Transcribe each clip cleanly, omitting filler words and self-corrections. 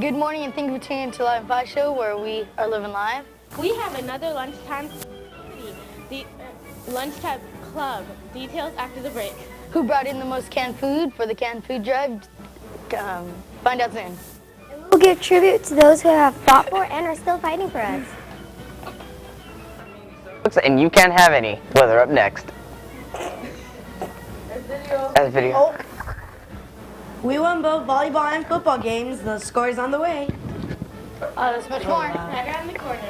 Good morning and thank you for tuning into Live 5 Show where we are living live. We have another lunchtime the lunchtime club. Details after the break. Who brought in the most canned food for the canned food drive? Find out soon. And we'll give tribute to those who have fought for and are still fighting for us. And you can't have any. Weather up next. As video. Oh. We won both volleyball and football games. The score is on the way. There's much more. Right around the corner.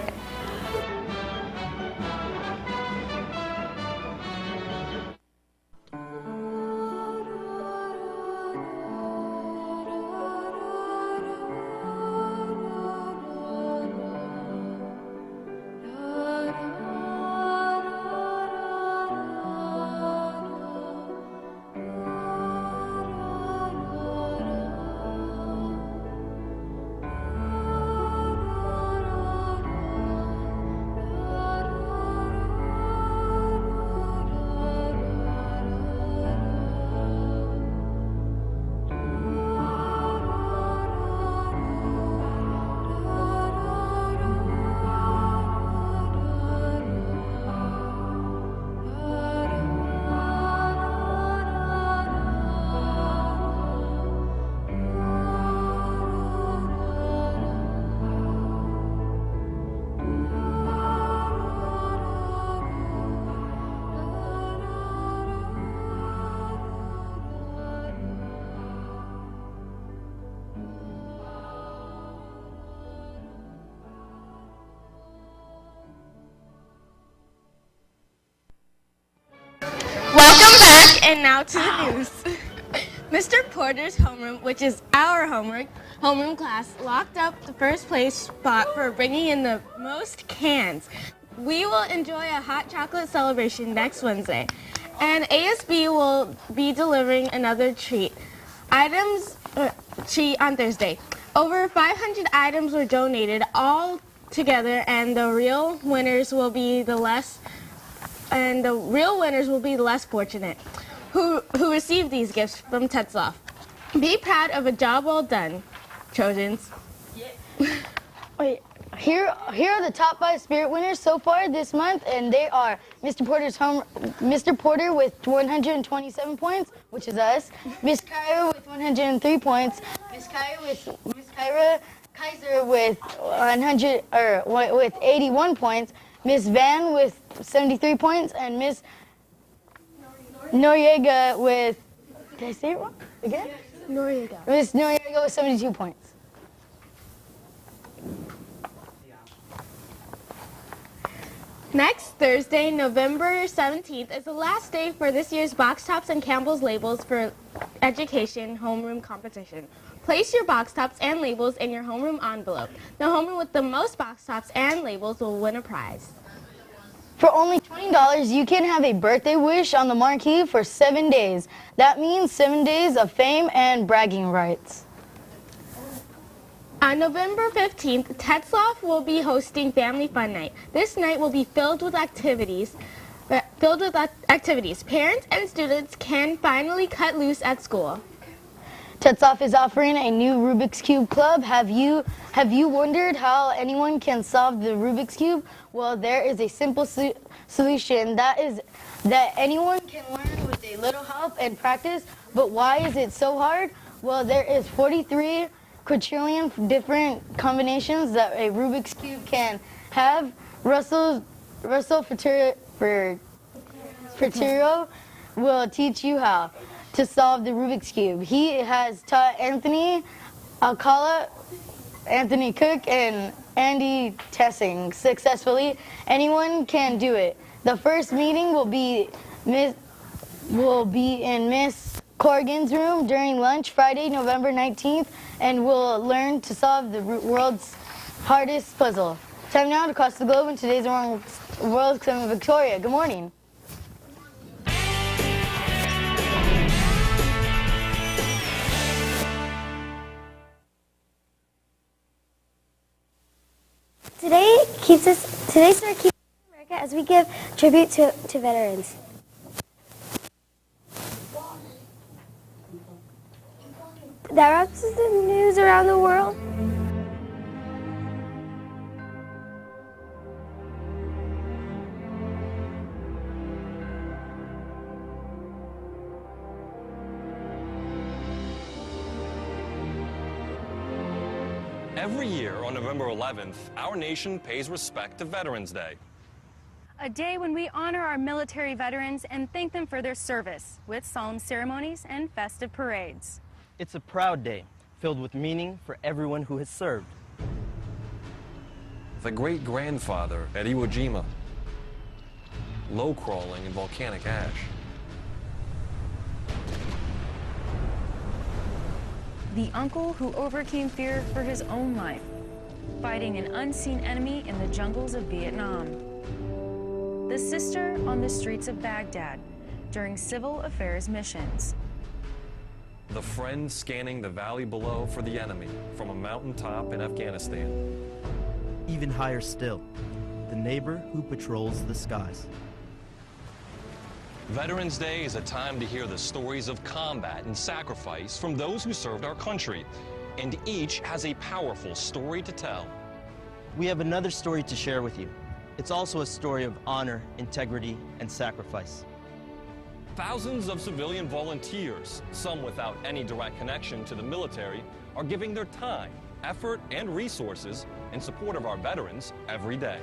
Welcome back, and now to the news. Mr. Porter's homeroom, which is our homeroom class, locked up the first place spot for bringing in the most cans. We will enjoy a hot chocolate celebration next Wednesday, and ASB will be delivering another treat on Thursday. Over 500 items were donated all together, and the real winners will be the less fortunate who receive these gifts from Tetzlaff. Be proud of a job well done, Trojans. Wait, here are the top 5 spirit winners so far this month, and they are Mr. Porter with 127 points, which is us. Miss Kyra with 103 points. Miss Kyra Kaiser with 81 points. Miss Van with 73 points, and Miss Noriega with, did I say it wrong again? Noriega. Miss Noriega with 72 points. Next Thursday, November 17th, is the last day for this year's Box Tops and Campbell's Labels for Education homeroom competition. Place your box tops and labels in your homeroom envelope. The homeroom with the most box tops and labels will win a prize. For only $20, you can have a birthday wish on the marquee for 7 days. That means 7 days of fame and bragging rights. On November 15th, Tetzlaff will be hosting Family Fun Night. This night will be filled with activities. Parents and students can finally cut loose at school. Tetzlaff is offering a new Rubik's Cube club. Have you wondered how anyone can solve the Rubik's Cube? Well, there is a simple solution that anyone can learn with a little help and practice. But why is it so hard? Well, there is 43 quadrillion different combinations that a Rubik's Cube can have. Russell Fertiero will teach you how to solve the Rubik's Cube. He has taught Anthony Alcala, Anthony Cook, and Andy Tessing successfully. Anyone can do it. The first meeting will be in Miss Corrigan's room during lunch Friday, November 19th, and we'll learn to solve the world's hardest puzzle. Time now to cross the globe in today's world claiming Victoria. Good morning. Today's Star keeps us in America as we give tribute to veterans. That wraps up the news around the world. Every year on November 11th, our nation pays respect to Veterans Day. A day when we honor our military veterans and thank them for their service with solemn ceremonies and festive parades. It's a proud day filled with meaning for everyone who has served. The great-grandfather at Iwo Jima, low crawling in volcanic ash. The uncle who overcame fear for his own life, fighting an unseen enemy in the jungles of Vietnam. The sister on the streets of Baghdad during civil affairs missions. The friend scanning the valley below for the enemy from a mountaintop in Afghanistan. Even higher still, the neighbor who patrols the skies. Veterans Day is a time to hear the stories of combat and sacrifice from those who served our country, and each has a powerful story to tell. We have another story to share with you. It's also a story of honor, integrity, and sacrifice. Thousands of civilian volunteers, some without any direct connection to the military, are giving their time, effort, and resources in support of our veterans every day.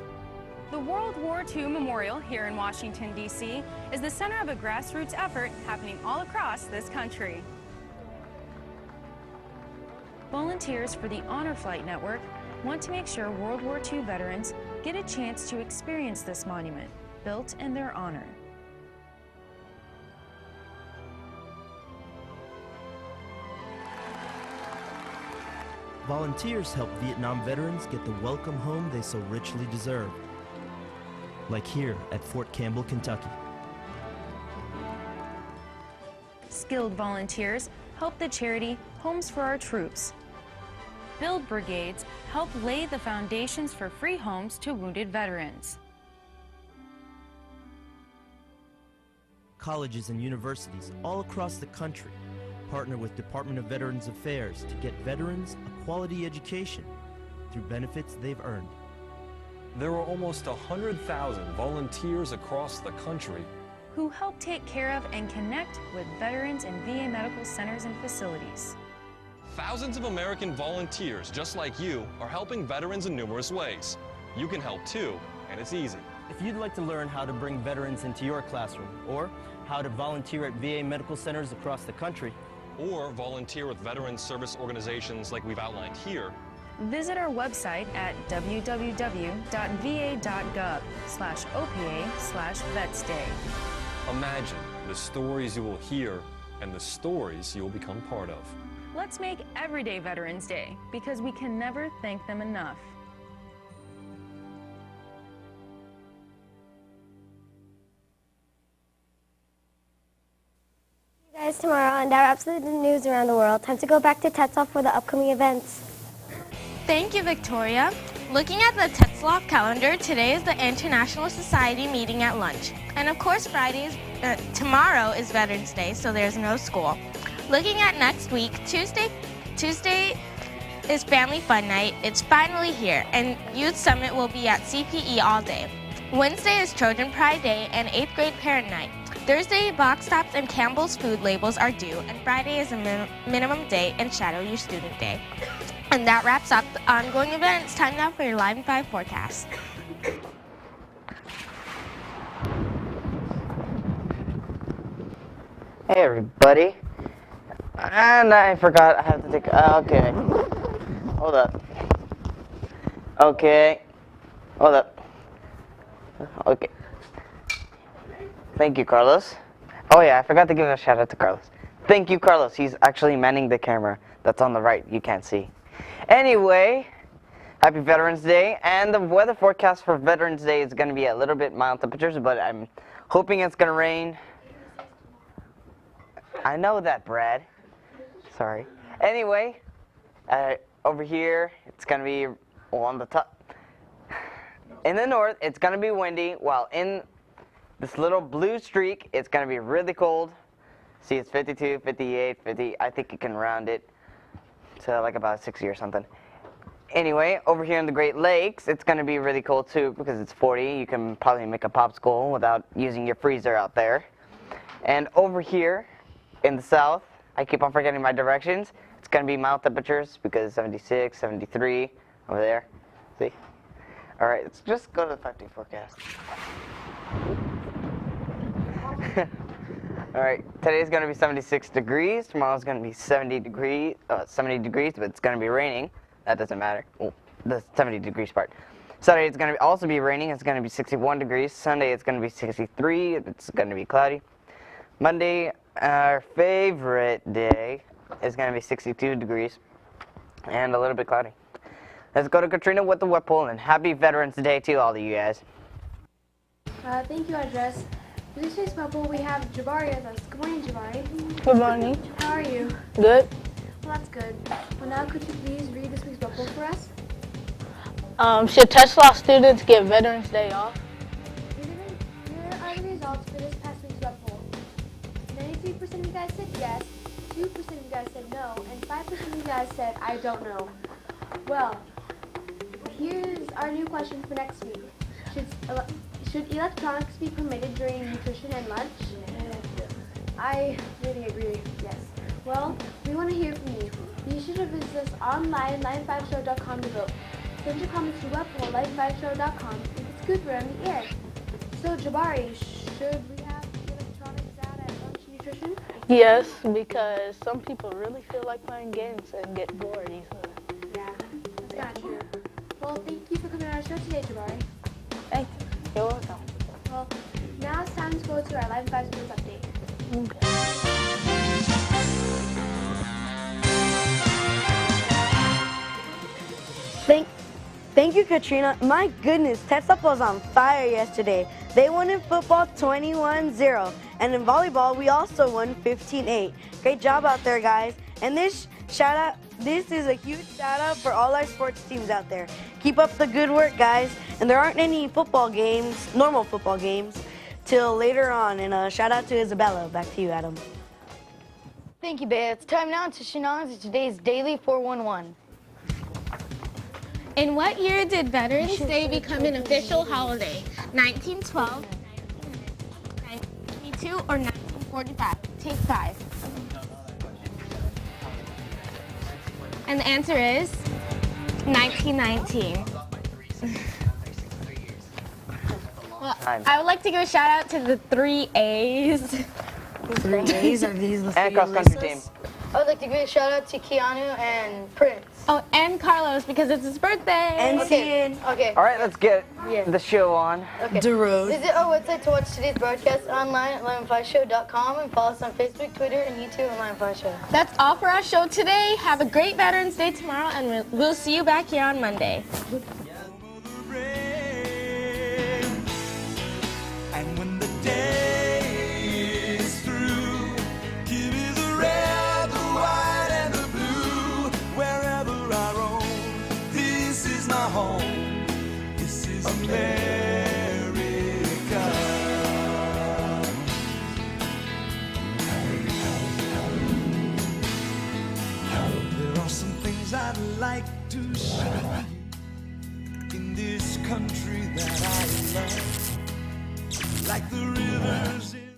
The World War II Memorial here in Washington, D.C. is the center of a grassroots effort happening all across this country. Volunteers for the Honor Flight Network want to make sure World War II veterans get a chance to experience this monument, built in their honor. Volunteers help Vietnam veterans get the welcome home they so richly deserve. Like here at Fort Campbell, Kentucky. Skilled volunteers help the charity Homes for Our Troops. Build brigades help lay the foundations for free homes to wounded veterans. Colleges and universities all across the country partner with Department of Veterans Affairs to get veterans a quality education through benefits they've earned. There are almost 100,000 volunteers across the country who help take care of and connect with veterans in VA medical centers and facilities. Thousands of American volunteers just like you are helping veterans in numerous ways. You can help too, and it's easy. If you'd like to learn how to bring veterans into your classroom, or how to volunteer at VA medical centers across the country, or volunteer with veteran service organizations like we've outlined here, visit our website at www.va.gov/OPA/VetsDay. Imagine the stories you will hear and the stories you will become part of. Let's make every day Veterans Day, because we can never thank them enough. See you guys tomorrow, and that wraps up the news around the world. Time to go back to Tetzlaff for the upcoming events. Thank you, Victoria. Looking at the Tetzlaff calendar, today is the International Society meeting at lunch. And of course, tomorrow is Veterans Day, so there's no school. Looking at next week, Tuesday is Family Fun Night. It's finally here, and Youth Summit will be at CPE all day. Wednesday is Children Pride Day and 8th grade Parent Night. Thursday, box tops and Campbell's food labels are due, and Friday is a minimum day and Shadow Your Student Day. And that wraps up the ongoing events. Time now for your Live in 5 forecast. Hey everybody. And I forgot I have to take, okay. Hold up. Okay. Hold up. Okay. Thank you, Carlos. Oh yeah, I forgot to give a shout out to Carlos. Thank you, Carlos. He's actually manning the camera. That's on the right, you can't see. Anyway, happy Veterans Day. And the weather forecast for Veterans Day is going to be a little bit mild temperatures, but I'm hoping it's going to rain. I know that, Brad. Sorry. Anyway, over here, it's going to be on the top. In the north, it's going to be windy, while in this little blue streak, it's going to be really cold. See, it's 52, 58, 50. I think you can round it to like about 60 or something. Anyway, over here in the Great Lakes, it's going to be really cold too because it's 40. You can probably make a popsicle without using your freezer out there. And over here in the south, I keep on forgetting my directions. It's going to be mild temperatures because 76, 73 over there. See? All right, let's just go to the 5-day forecast. All right, today's going to be 76 degrees. Tomorrow's going to be 70 degrees, but it's going to be raining. That doesn't matter. Well, the 70 degrees part. Saturday it's going to also be raining. It's going to be 61 degrees. Sunday it's going to be 63. It's going to be cloudy. Monday, our favorite day, is going to be 62 degrees and a little bit cloudy. Let's go to Katrina with the wet pool, and happy Veterans Day to all of you guys. Thank you, Address. For this week's bubble, we have Jabari with us. Good morning, Jabari. Good morning. How are you? Good. Well, that's good. Well, now could you please read this week's bubble for us? Should Tetzlaff students get Veterans Day off? Here are the results for this past week's bubble. 93% of you guys said yes, 2% of you guys said no, and 5% of you guys said I don't know. Well, here's our new question for next week. Should electronics be permitted during nutrition and lunch? I really agree, yes. Well, we want to hear from you. Be sure to visit us online, line5show.com to vote. Send your comments to webpoll, line5show.com if it's good for on the air. So, Jabari, should we have electronics out at lunch and nutrition? Yes, because some people really feel like playing games and get bored easily. Yeah, that's kind of true. Well, thank you for coming on our show today, Jabari. Thank you. You're welcome. Well, now it's time to go to our Live 5 Sports update. Thank you, Katrina. My goodness, Tetzlaff was on fire yesterday. They won in football 21-0, and in volleyball, we also won 15-8. Great job out there, guys. And this is a huge shout out for all our sports teams out there. Keep up the good work, guys. And there aren't any football games, normal football games, till later on. And a shout out to Isabella. Back to you, Adam. Thank you, Bea. It's time now to Shenan's today's Daily 411. In what year did Veterans Day become an official holiday? 1912, 1922, or 1945? Take 5. And the answer is 1919. Well, I would like to give a shout out to the 3 A's. 3 A's? Are these the And cross-country team. I would like to give a shout out to Keanu and Prince. Oh, and Carlos, because it's his birthday. And Cian. Okay. All right, let's get the show on. Okay. Visit our website to watch today's broadcast online at line5show.com and follow us on Facebook, Twitter, and YouTube at Line5 Show. That's all for our show today. Have a great Veterans Day tomorrow, and we'll see you back here on Monday. And when the day is through, give me the red, the white, and the blue. Wherever I roam, this is my home. This is America. There are some things I'd like to show you in this country that I love. Like the rivers in